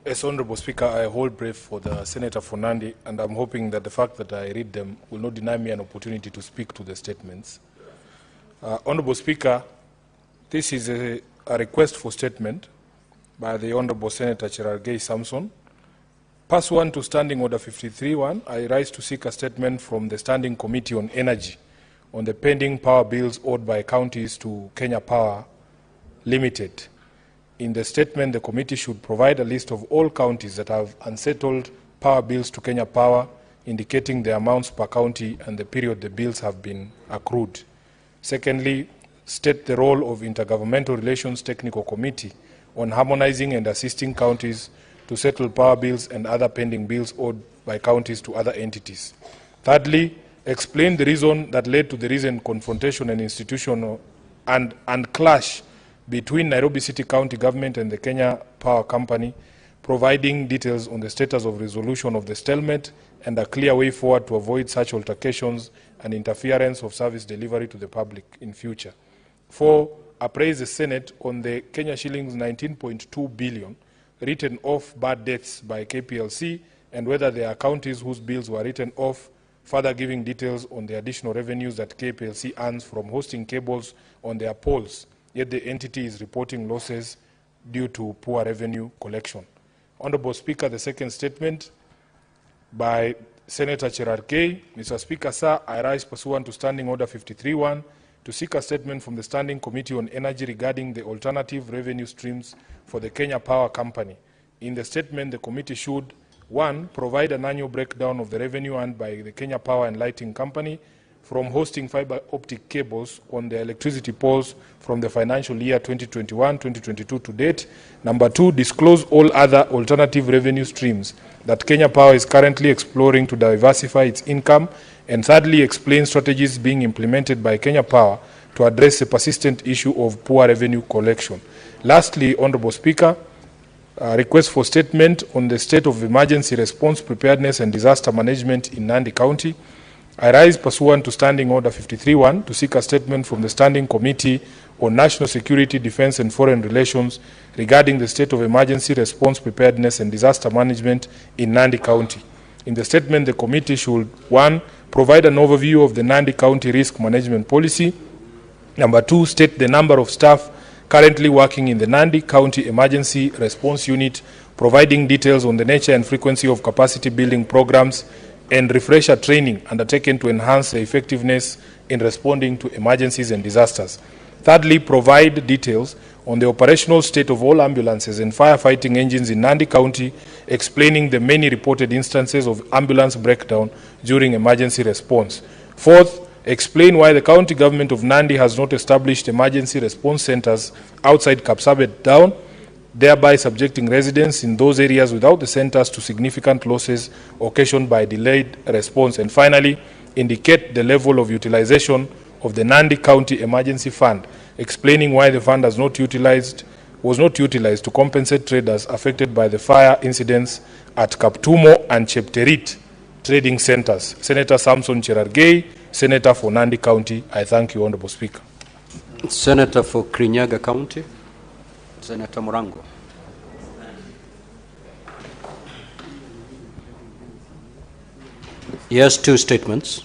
As Honorable Speaker, I hold brief for the Senator for Nandi, and I'm hoping that the fact that I read them will not deny me an opportunity to speak to the statements. Honorable Speaker, this is a request for statement by the Honorable Senator Cherargei Samson. Pursuant to Standing Order 53.1, I rise to seek a statement from the Standing Committee on Energy on the pending power bills owed by counties to Kenya Power Limited. In the statement, the committee should provide a list of all counties that have unsettled power bills to Kenya Power, indicating the amounts per county and the period the bills have been accrued. Secondly, state the role of Intergovernmental Relations Technical Committee on harmonizing and assisting counties to settle power bills and other pending bills owed by counties to other entities. Thirdly, explain the reason that led to the recent confrontation and institutional and clash between Nairobi City County Government and the Kenya Power Company, providing details on the status of resolution of the stalemate and a clear way forward to avoid such altercations and interference of service delivery to the public in future. 4, appraise the Senate on the Kenya shillings 19.2 billion written off bad debts by KPLC and whether there are counties whose bills were written off, further giving details on the additional revenues that KPLC earns from hosting cables on their poles, yet the entity is reporting losses due to poor revenue collection. Honorable Speaker, the second statement by Senator Cherargei. Mr. Speaker, sir, I rise pursuant to Standing Order 53.1 to seek a statement from the Standing Committee on Energy regarding the alternative revenue streams for the Kenya Power Company. In the statement, the committee should 1. Provide an annual breakdown of the revenue earned by the Kenya Power and Lighting Company from hosting fiber optic cables on the electricity poles from the financial year 2021-2022 to date. Number 2, disclose all other alternative revenue streams that Kenya Power is currently exploring to diversify its income. And thirdly, explain strategies being implemented by Kenya Power to address the persistent issue of poor revenue collection. Lastly, Honorable Speaker, request for statement on the state of emergency response, preparedness and disaster management in Nandi County. I rise pursuant to Standing Order 53.1 to seek a statement from the Standing Committee on National Security, Defense and Foreign Relations regarding the state of emergency response, preparedness and disaster management in Nandi County. In the statement, the committee should 1. Provide an overview of the Nandi County risk management policy. Number 2, state the number of staff currently working in the Nandi County Emergency Response Unit, providing details on the nature and frequency of capacity building programs and refresher training undertaken to enhance the effectiveness in responding to emergencies and disasters. Thirdly, provide details on the operational state of all ambulances and firefighting engines in Nandi County, explaining the many reported instances of ambulance breakdown during emergency response. Fourth, explain why the county government of Nandi has not established emergency response centers outside Kapsabet town, thereby subjecting residents in those areas without the centers to significant losses occasioned by delayed response. And finally, indicate the level of utilization of the Nandi County Emergency Fund, explaining why the fund was not utilized to compensate traders affected by the fire incidents at Kaptumo and Chepterit trading centers. Senator Samson Cherargei, Senator for Nandi County. I thank you, Honorable Speaker. Senator for Kirinyaga County, Senator Morango. Yes, 2 statements.